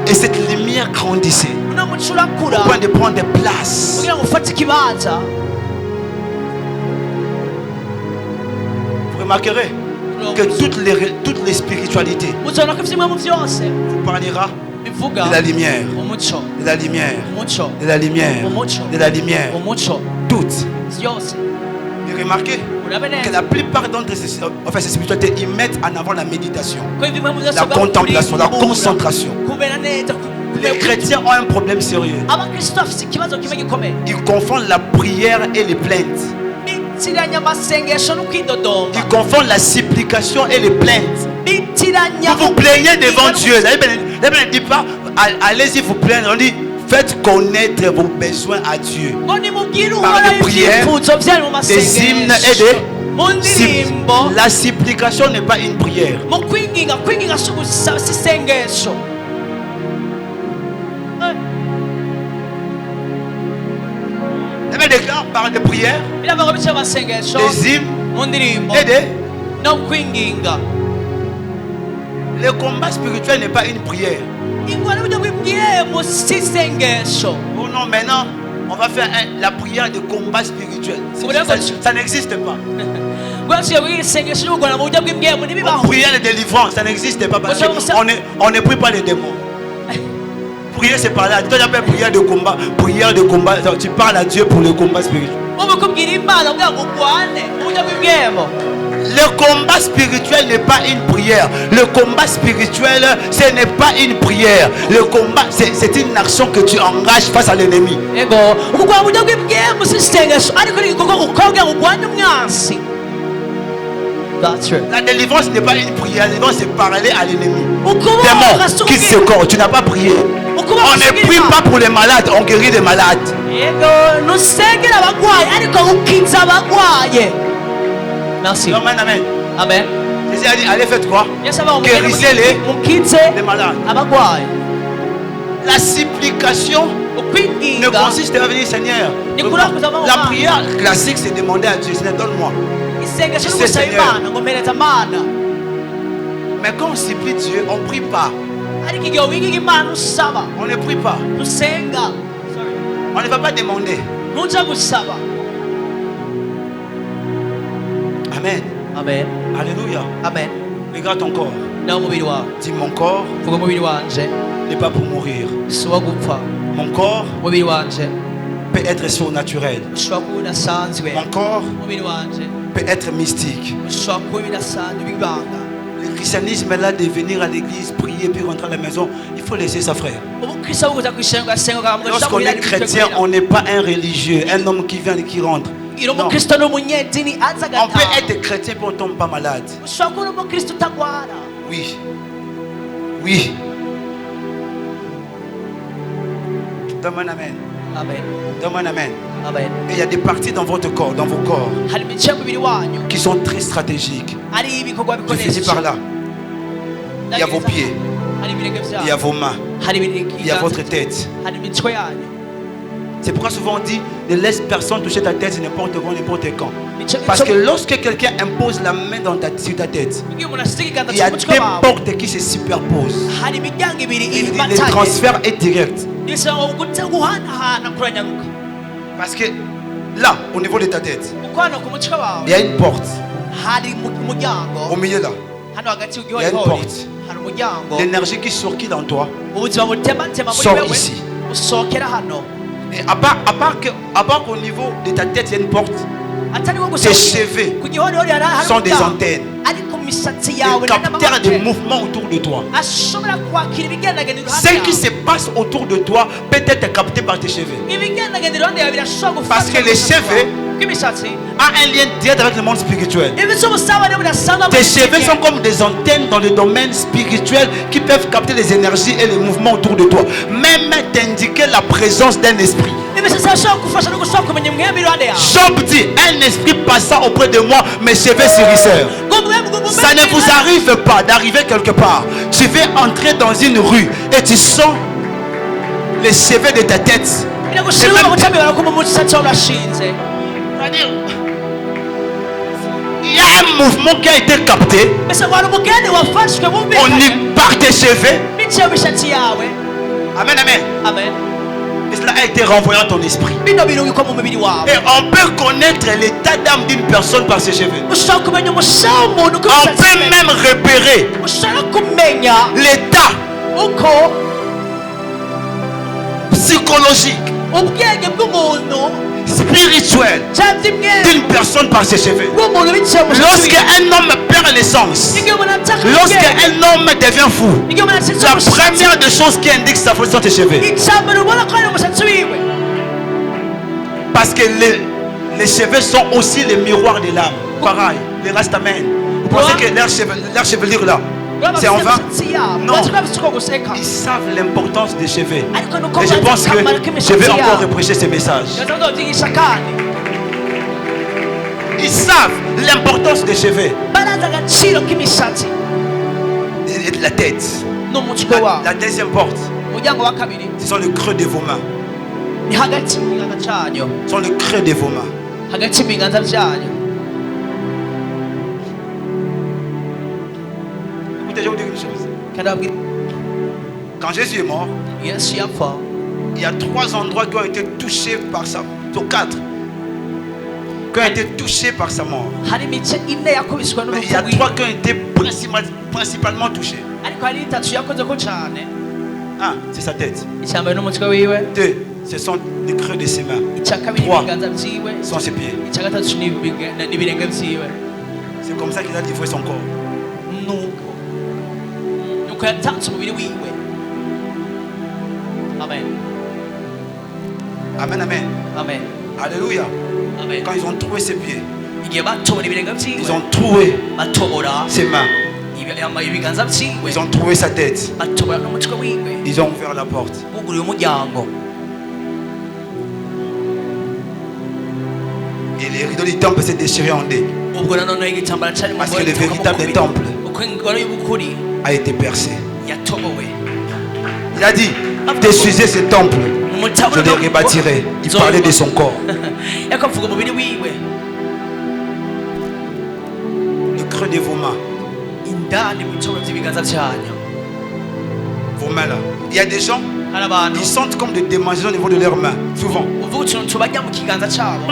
Et cette lumière grandissait au point de prendre des places. Vous remarquerez que toutes les spiritualités vous parlera de la lumière, de la lumière, de la lumière, de la lumière, toutes. Et remarquez que la plupart d'entre ces spiritualités, ils mettent en avant la méditation, la contemplation, la concentration. Les chrétiens ont un problème sérieux. Ils confondent la prière et les plaintes. Ils confondent la supplication et les plaintes. Vous vous plaignez devant Dieu. La Bible ne dit pas, allez-y vous plaindre. On dit, faites connaître vos besoins à Dieu. Par des prières, des hymnes et la supplication n'est pas une prière. La Bible déclare par des prières, des hymnes et des... Le combat spirituel n'est pas une prière. Oh non, maintenant, on va faire la prière de combat spirituel. Ça n'existe pas. Prière de délivrance, ça n'existe pas parce qu'on ne prie pas les démons. Prière, c'est par là. Toi, j'appelle prière de combat. Prière de combat. Tu parles à Dieu pour le combat spirituel. Le combat spirituel n'est pas une prière. Le combat spirituel, ce n'est pas une prière. Le combat, c'est une action que tu engages face à l'ennemi. La délivrance n'est pas une prière. La délivrance, c'est parler à l'ennemi. Démon, quitte ce corps. Tu n'as pas prié. On ne prie pas pour les malades, on guérit les malades. Merci. Amen, amen. Amen. Jésus a dit, allez faites quoi? Guérissez les malades. La supplication ne consiste à venir, Seigneur. La prière classique, c'est demander à Dieu, Seigneur, donne-moi. Mais quand on supplie Dieu, on ne prie pas. On ne prie pas. On ne va pas demander. Amen. Amen. Alléluia. Amen. Regarde ton corps. Dis, mon corps n'est pas pour mourir. Mon corps peut être surnaturel. Mon corps peut être mystique. Le christianisme est là de venir à l'église, prier, puis rentrer à la maison. Il faut laisser ça, frère. Lorsqu'on est chrétien, on n'est pas un religieux, un homme qui vient et qui rentre. Non. On peut être chrétien et on ne tombe pas malade. Oui. Oui. Donne-moi un amen. Amen. Donne-moi un amen. Amen. Et il y a des parties dans votre corps, dans vos corps, qui sont très stratégiques. Je finis par là. Il y a vos pieds. Il y a vos mains. Il y a votre tête. C'est pourquoi souvent on dit, ne laisse personne toucher ta tête n'importe où, n'importe quand. Parce que lorsque quelqu'un impose la main sur ta tête, il y a des portes qui se superposent. Le transfert est direct. Parce que là, au niveau de ta tête, il y a une porte. Au milieu là, il y a une porte. L'énergie qui circule dans toi sort ici. Et à part qu'au niveau de ta tête, il y a une porte, tes cheveux sont des antennes, des capteurs de mouvements autour de toi. Ce qui se passe autour de toi peut être capté par tes cheveux. Parce que les cheveux ont un lien direct avec le monde spirituel. Tes cheveux sont comme des antennes dans le domaine spirituel qui peuvent capter les énergies et les mouvements autour de toi. Même t'indiquer la présence d'un esprit. Job dit, un esprit passa auprès de moi, mes cheveux s'hérissèrent. Ça ne vous arrive pas d'arriver quelque part. Tu veux entrer dans une rue et tu sens les cheveux de ta tête. C'est-à-dire, il y a un mouvement qui a été capté. On y part tes cheveux. Amen, amen. Amen. Et cela a été renvoyé à ton esprit. Et on peut connaître l'état d'âme d'une personne par ses cheveux. On peut même repérer l'état psychologique, spirituel d'une personne par ses cheveux. Lorsqu'un homme perd l'essence, lorsqu'un homme devient fou, la première des choses qui indique sa faute sont tes cheveux. Parce que les cheveux sont aussi les miroirs de l'âme. Pareil, les rastamen. pensez que leur chevelure là, c'est en vain? Non. Ils savent l'importance des cheveux. Et je pense que je vais encore reprêcher ce message. Ils savent l'importance des cheveux. Et de la tête. La deuxième porte, ce sont le creux de vos mains. Ce sont le creux de vos mains. Écoutez, je vais vous dire une chose. Quand Jésus est mort, il y a 3 endroits qui ont été touchés par sa mort. 4 qui ont été touchés par sa mort. Mais il y a 3 qui ont été principalement touchés. 1, c'est sa tête. 2, ce sont les creux de ses mains. 3, ce sont ses pieds. C'est comme ça qu'il a livré son corps. Amen. Amen, amen. Amen. Alléluia. Amen. Quand ils ont trouvé ses pieds, ils ont trouvé ses mains, ils ont trouvé sa tête, ils ont ouvert la porte. Et les rideaux du temple s'est déchiré en deux. Parce que le véritable temple a été percé. Il a dit, détruisez ce temple, je le rebâtirai. Il parlait de son corps. Le creux de vos mains. Vos mains là. Il y a des gens, ils sentent comme des démangeaisons au niveau de leurs mains. Souvent. Comme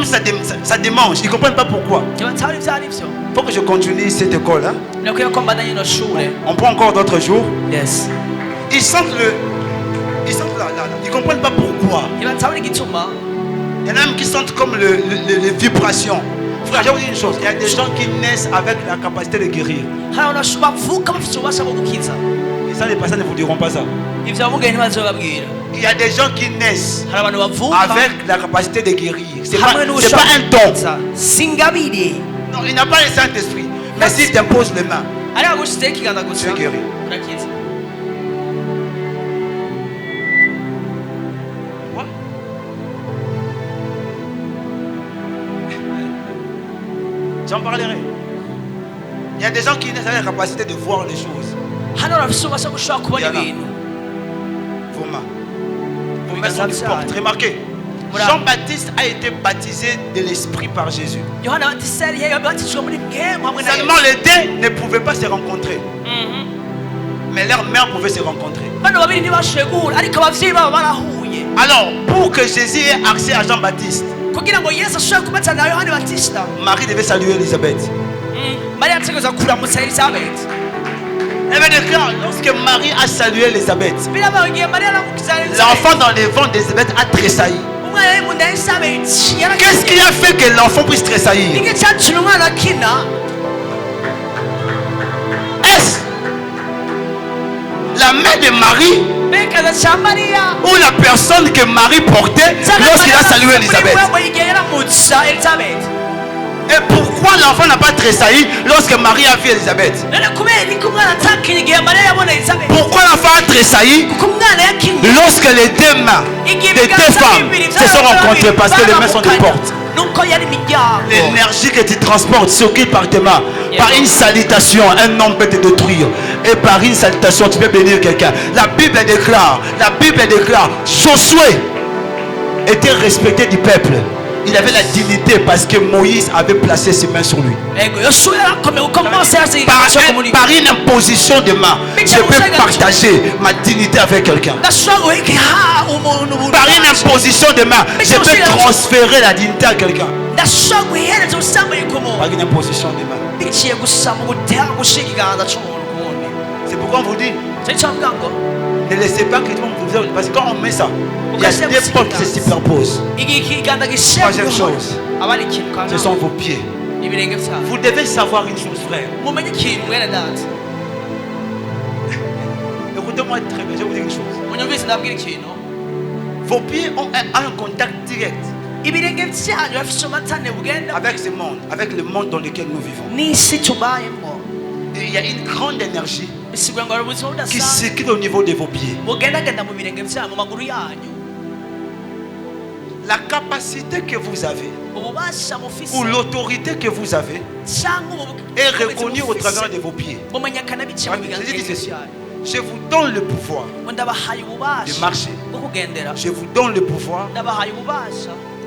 ça démange. Ils ne comprennent pas pourquoi. Il faut que je continue cette école là. On prend encore d'autres jours. Yes. Ils sentent ils ne comprennent pas pourquoi. Il y en a même qui sentent comme les vibrations. Frère, je vais vous dire une chose. Il y a des gens qui naissent avec la capacité de guérir. Et ça, les personnes ne vous diront pas ça. Il y a des gens qui naissent avec la capacité de guérir. Ce n'est pas un don. Non, il n'a pas le Saint-Esprit. Mais s'il t'impose les mains, tu es guéri. J'en parlerai. Il y a des gens qui naissent avec la capacité de voir les choses. Vos mains. Vos mains sont des portes. Remarquez, Jean-Baptiste a été baptisé de l'Esprit par Jésus. Seulement les deux ne pouvaient pas se rencontrer. Mais leur mère pouvait se rencontrer. Alors, pour que Jésus ait accès à Jean-Baptiste, Marie devait saluer Élisabeth. Elle va dire, lorsque Marie a salué Élisabeth, l'enfant dans les ventres d'Élisabeth a tressailli. Qu'est-ce qui a fait que l'enfant puisse tressaillir? Est-ce la main de Marie ou la personne que Marie portait lorsqu'il a salué Élisabeth? Et pourquoi l'enfant n'a pas tressailli lorsque Marie a vu Élisabeth? Pourquoi l'enfant a tressailli lorsque les deux mains des deux femmes se sont rencontrées? Parce que les mains sont des portes. L'énergie que tu transportes s'occupe par tes mains. Par une salutation, un homme peut te détruire. Et par une salutation, tu peux bénir quelqu'un. La Bible déclare, Josué était respecté du peuple. Il avait la dignité parce que Moïse avait placé ses mains sur lui. Par une imposition de main, je peux partager ma dignité avec quelqu'un. Par une imposition de main, je peux transférer la dignité à quelqu'un. Par une imposition de main. C'est pourquoi on vous dit, ne laissez pas que tout le monde vous dise, parce que quand on met ça, il y a des portes qui se superposent. Troisième chose, ce sont vos pieds. Vous devez savoir une chose, frère. Écoutez-moi très bien, je vais vous dire une chose. Vos pieds ont un contact direct avec ce monde, avec le monde dans lequel nous vivons. il y a une grande énergie qui circule au niveau de vos pieds. La capacité que vous avez ou l'autorité que vous avez est reconnue au travers de vos pieds. Je dis ceci. Je vous donne le pouvoir de marcher. Je vous donne le pouvoir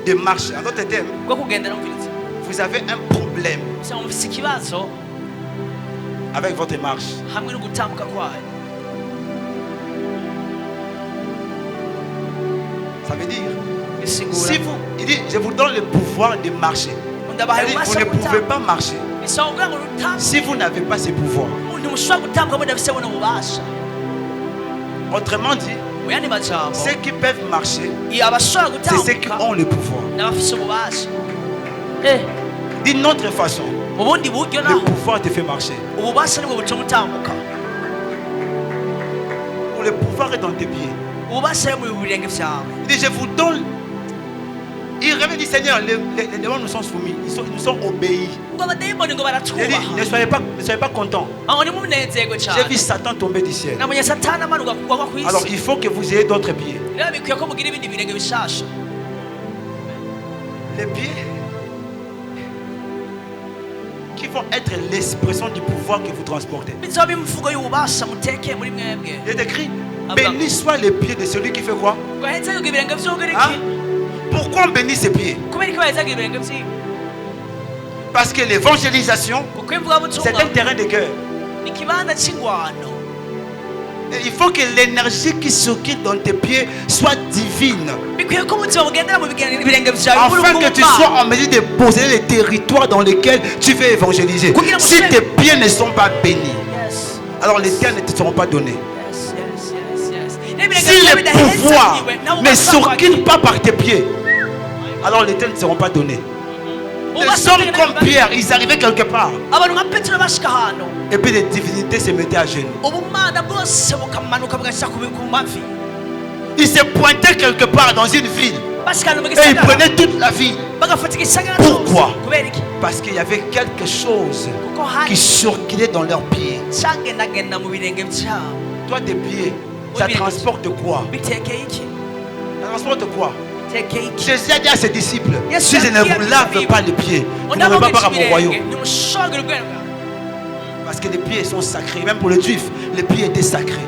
de marcher. En d'autres termes, vous avez un problème avec votre marche. Ça veut dire, si vous, il dit, je vous donne le pouvoir de marcher. C'est-à-dire, vous ne pouvez pas marcher si vous n'avez pas ce pouvoir. Autrement dit, ceux qui peuvent marcher, c'est ceux qui ont le pouvoir. D'une autre façon, le pouvoir te fait marcher. Le pouvoir est dans tes pieds. Il dit, je vous donne. Il revient du Seigneur, les démons nous sont soumis, ils nous sont obéis. Il dit, ne soyez pas contents. J'ai vu Satan tomber du ciel. Alors il faut que vous ayez d'autres pieds. Les pieds qui vont être l'expression du pouvoir que vous transportez. Il est écrit, béni soit les pieds de celui qui fait quoi? Hein? Pourquoi on bénit ses pieds? Parce que l'évangélisation, c'est un terrain de guerre. Et il faut que l'énergie qui circule dans tes pieds soit divine. Afin que tu sois en mesure de posséder les territoires dans lesquels tu veux évangéliser. Si tes pieds ne sont pas bénis, alors les terres ne te seront pas données. Si les pouvoirs ne circulent pas par tes pieds, alors les terres ne seront pas données. Les hommes comme Pierre, ils arrivaient quelque part. Et puis les divinités se mettaient à genoux. Ils se pointaient quelque part dans une ville. Et ils prenaient toute la ville. Pourquoi? Parce qu'il y avait quelque chose qui circulait dans leurs pieds. Toi, tes pieds, ça transporte quoi? Ça transporte quoi? Jésus a dit à ses disciples, si je ne vous lave pas les pieds, vous n'allez pas voir à mon royaume. Parce que les pieds sont sacrés. Même pour les juifs, les pieds étaient sacrés.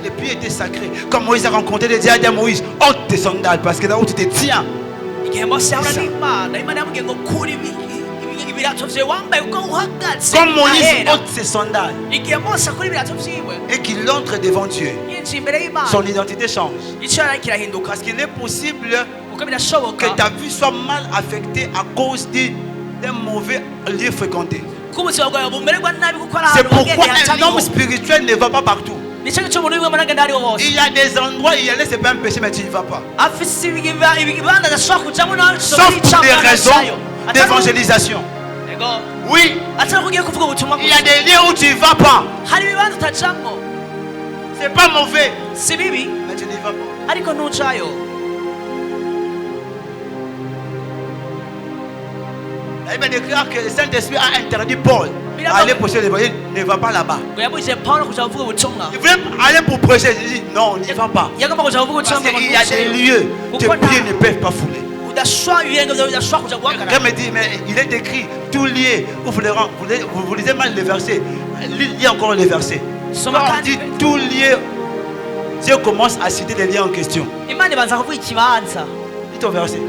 Les pieds étaient sacrés. Comme Moïse a rencontré les dieux, à Moïse, ôte tes sandales parce que là où tu te tiens. Comme Moïse ôte ses sandales et qu'il entre devant Dieu, son identité change. Parce qu'il est possible que ta vie soit mal affectée à cause d'un mauvais lieu fréquenté. C'est pourquoi un homme spirituel ne va pas partout. Il y a des endroits où y aller, c'est pas un péché, mais tu n'y vas pas. Sauf pour des raisons d'évangélisation. Oui, il y a des lieux où tu ne vas pas. C'est pas mauvais, mais tu n'y vas pas. Il me déclare que le Saint-Esprit a interdit Paul à aller prêcher l'évangile. Ne va pas là-bas. Il voulait aller pour prêcher. Il dit non, on n'y va pas. Parce qu'il y a des lieux que tes pieds ne peuvent pas fouler. Quelqu'un me dit, mais il est écrit tout lié. Vous lisez mal les versets. Lisez encore les versets. Quand on dit tout lié, Dieu commence à citer les liens en question. Lis ton verset.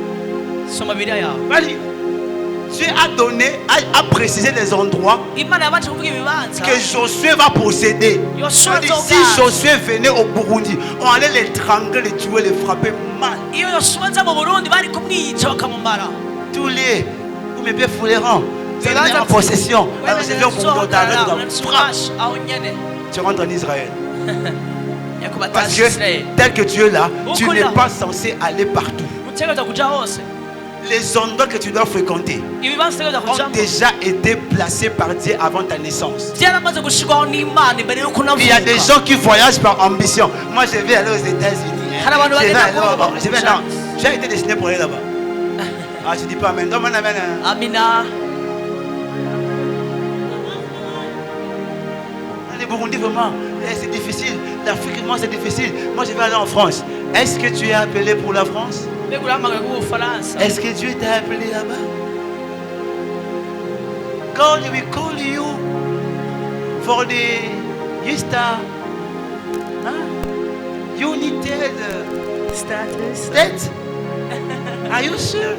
Dieu a donné, a précisé les endroits que Josué va posséder. Si Josué venait au Burundi, on allait l'étrangler, les tuer, les frapper mal. Tous les où mes pieds fouleront, venez en possession. Tu rentres en Israël. Parce que tel que tu es là, tu n'es pas censé aller partout. Les endroits que tu dois fréquenter ont déjà été placés par Dieu avant ta naissance. Il y a des gens qui voyagent par ambition. Moi, je vais aller aux États-Unis. J'ai été destiné pour aller là-bas. Ah, je dis pas amen. Amina. Les Burundis, vraiment, c'est difficile. L'Afrique, moi, c'est difficile. Moi, je vais aller en France. Est-ce que tu es appelé pour la France? Est-ce que Dieu t'a appelé là-bas? God will call you for the Easter United States. Are you sure?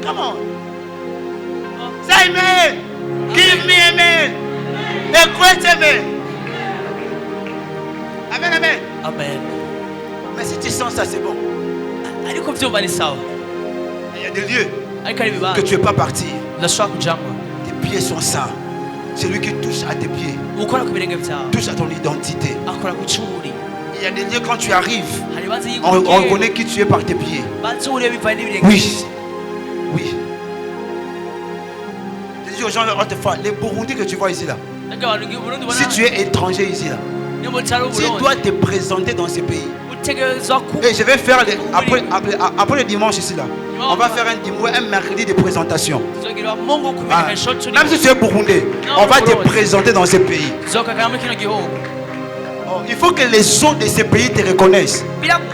Come on. Say amen. Give me amen. A great amen. Amen, amen. Amen. Mais si tu sens ça, c'est bon. Il y a des lieux que tu ne veux pas partir. Tes pieds sont sains. C'est lui qui touche à tes pieds. Touche à ton identité. Il y a des lieux quand tu arrives, on reconnaît qui tu es par tes pieds. Oui. Oui. Je dis aux gens, les Burundis que tu vois ici là. Si tu es étranger ici là, tu dois te présenter dans ces pays. Et je vais faire après le dimanche ici là. On va faire un mercredi de présentation. Même si tu es burundais, on va te présenter dans ces pays. Il faut que les eaux de ces pays te reconnaissent.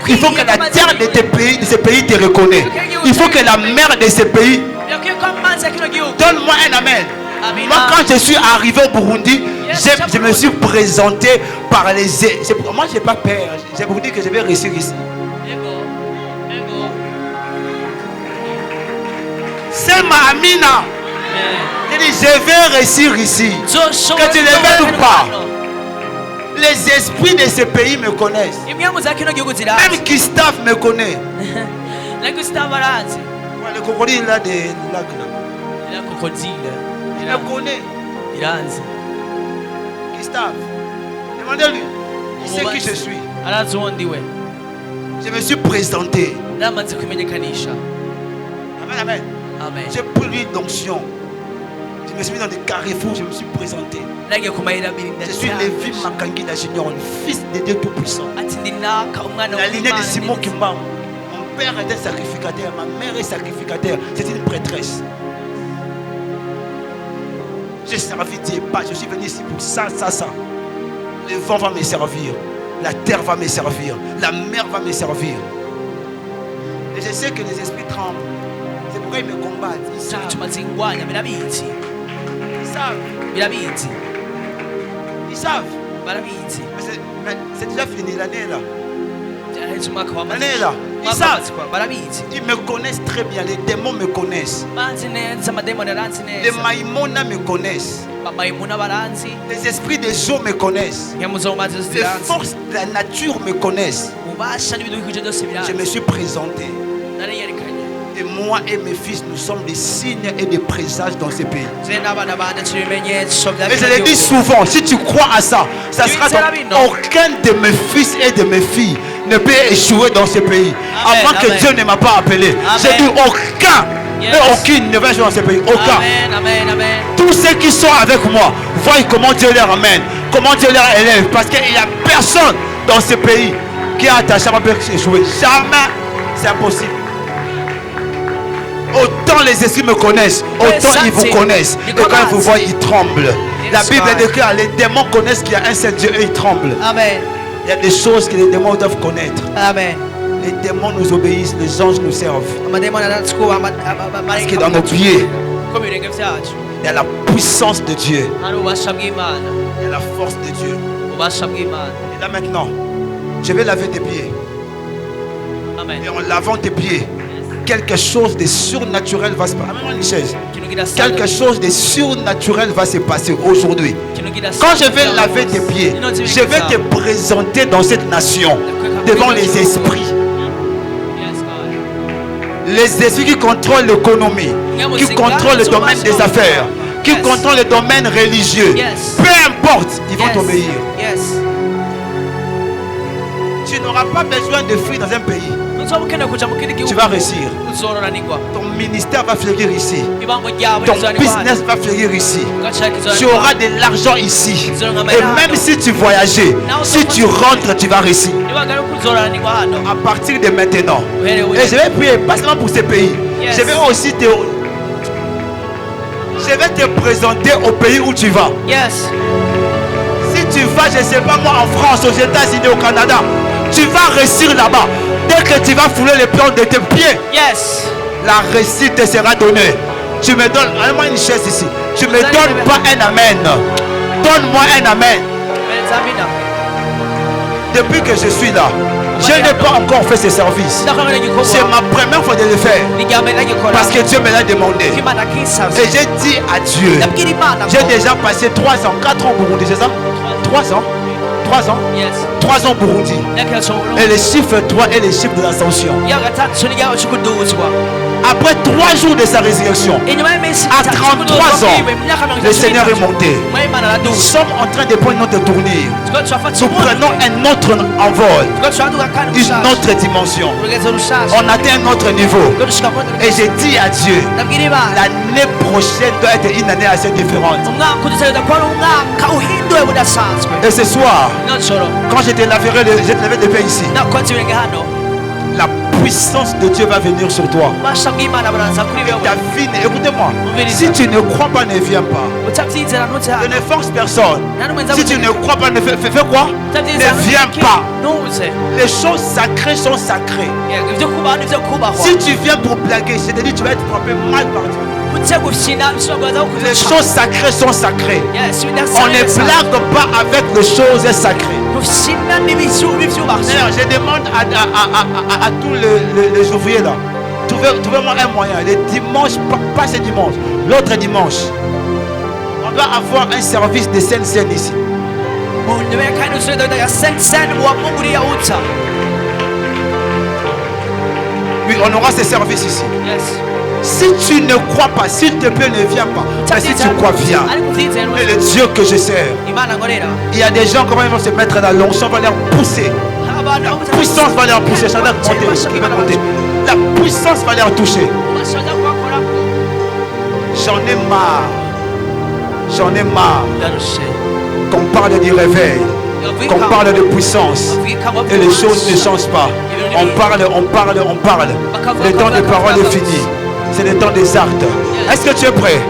Il faut que la terre de ces pays te reconnaisse. Il faut que la mer de ces pays. Donne-moi un amen. Moi, quand je suis arrivé au Burundi, je me suis présenté par les... Moi, je n'ai pas peur. Je vous dis que je vais réussir ici. C'est ma amina. Je dis, je vais réussir ici. Que tu le veuilles ou pas. Les esprits de ces pays me connaissent. Même Gustave me connaît. Le crocodile là de lac. Il me connaît. Gustave. Demandez-lui. Il sait qui je suis. Je me suis présenté. Amen, amen. J'ai pris l'onction. Je me suis mis dans des carrefours, je me suis présenté. Je suis Lévi Makangila Junior, le fils de Dieu Tout-Puissant. La lignée de Simon Kimba. Mon père était sacrificateur, ma mère est sacrificateur. C'est une prêtresse. J'ai servi Dieu, pas. Je suis venu ici pour ça. Le vent va me servir. La terre va me servir. La mer va me servir. Et je sais que les esprits tremblent. C'est pourquoi ils me combattent. Ils savent. Ils savent. Mais c'est déjà fini l'année là. L'année là. Ils savent. Ils me connaissent très bien. Les démons me connaissent. Les maïmona me connaissent. Les esprits des eaux me connaissent. Les forces de la nature me connaissent. Je me suis présenté. Et moi et mes fils, nous sommes des signes et des présages dans ces pays. Et je le dis souvent, si tu crois à ça, ça sera donc aucun de mes fils et de mes filles ne peut échouer dans ces pays. Avant que Dieu ne m'a pas appelé. J'ai dit aucun et aucune ne va échouer dans ces pays. Aucun. Tous ceux qui sont avec moi, voient comment Dieu leur amène, comment Dieu leur élève. Parce qu'il n'y a personne dans ces pays qui est attaché à ma père qui échouer. Jamais. C'est impossible. Autant les esprits me connaissent, autant ils vous connaissent. Et quand ils vous voient, ils tremblent. La Bible déclare, les démons connaissent qu'il y a un seul Dieu et ils tremblent. Amen. Il y a des choses que les démons doivent connaître. Amen. Les démons nous obéissent, les anges nous servent. Parce que dans nos pieds, il y a la puissance de Dieu. Il y a la force de Dieu. Et là maintenant, je vais laver tes pieds. Amen. Et en lavant tes pieds, quelque chose de surnaturel va se passer. Quelque chose de surnaturel va se passer aujourd'hui. Quand je vais laver tes pieds, je vais te présenter dans cette nation devant les esprits. Les esprits qui contrôlent l'économie, qui contrôlent le domaine des affaires, qui contrôlent le domaine religieux. Peu importe, ils vont t'obéir. Tu n'auras pas besoin de fruits dans un pays. Tu vas réussir. Ton ministère va fleurir ici. Ton business va fleurir ici. Tu auras de l'argent ici. Et même si tu voyageais, si tu rentres, tu vas réussir. À partir de maintenant. Et je vais prier, pas seulement pour ces pays. Je vais aussi te... Je vais te présenter au pays où tu vas. Yes. Si tu vas, je ne sais pas moi, en France, aux États-Unis, au Canada, tu vas réussir là-bas. Dès que tu vas fouler les plantes de tes pieds, Yes. la réussite te sera donnée. Tu me donnes, donne-moi une chaise ici. Tu me donnes pas un amen. Donne-moi un amen. Depuis que je suis là, je n'ai pas encore fait ce service. C'est ma première fois de le faire. Parce que Dieu me l'a demandé. Et j'ai dit à Dieu, j'ai déjà passé 3 ans, 4 ans au Burundi, c'est ça? 3 ans? 3 ans? Yes. 3 ans au Burundi. Et le chiffre 3 est le chiffre de l'ascension. Après 3 jours de sa résurrection, à 33 ans, le Seigneur est monté. Nous sommes en train de prendre notre tournure. Nous prenons un autre envol, une autre dimension. On atteint un autre niveau. Et j'ai dit à Dieu, l'année prochaine doit être une année assez différente. Et ce soir, quand je te laverai les pieds ici, la puissance de Dieu va venir sur toi. Ta vie, écoutez-moi, si tu ne crois pas, ne viens pas. Je ne force personne. Si tu ne crois pas, fais quoi? Ne viens pas. Les choses sacrées sont sacrées. Si tu viens pour blaguer, c'est-à-dire que tu vas être frappé mal par Dieu. Les choses sacrées sont sacrées. On ne blague pas avec les choses sacrées. Je demande à tous les ouvriers là, trouvez-moi un moyen. Le dimanche, pas ce dimanche, l'autre dimanche, on doit avoir un service de Sainte-Seine ici. Oui, on aura ce service ici. Si tu ne crois pas, s'il te plaît, ne viens pas. Mais si tu crois, viens. Et le Dieu que je sers, il y a des gens, comment ils vont se mettre dans l'onction, va leur pousser. La puissance va leur pousser. Ça va monter. La puissance va leur toucher. J'en ai marre. J'en ai marre qu'on parle du réveil, qu'on parle de puissance et les choses ne changent pas. On parle. Le temps de parole est fini. C'est le temps des actes. Est-ce que tu es prêt?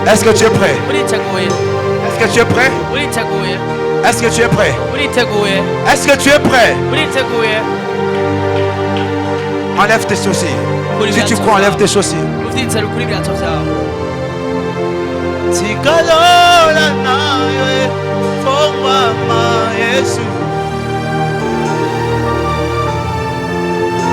Est-ce que tu es prêt? Est-ce que tu es prêt? Est-ce que tu es prêt? Est-ce que tu es prêt? Enlève tes chaussures. Si tu crois, enlève tes chaussures. Tikalola na ye, fongwa ma Yesu.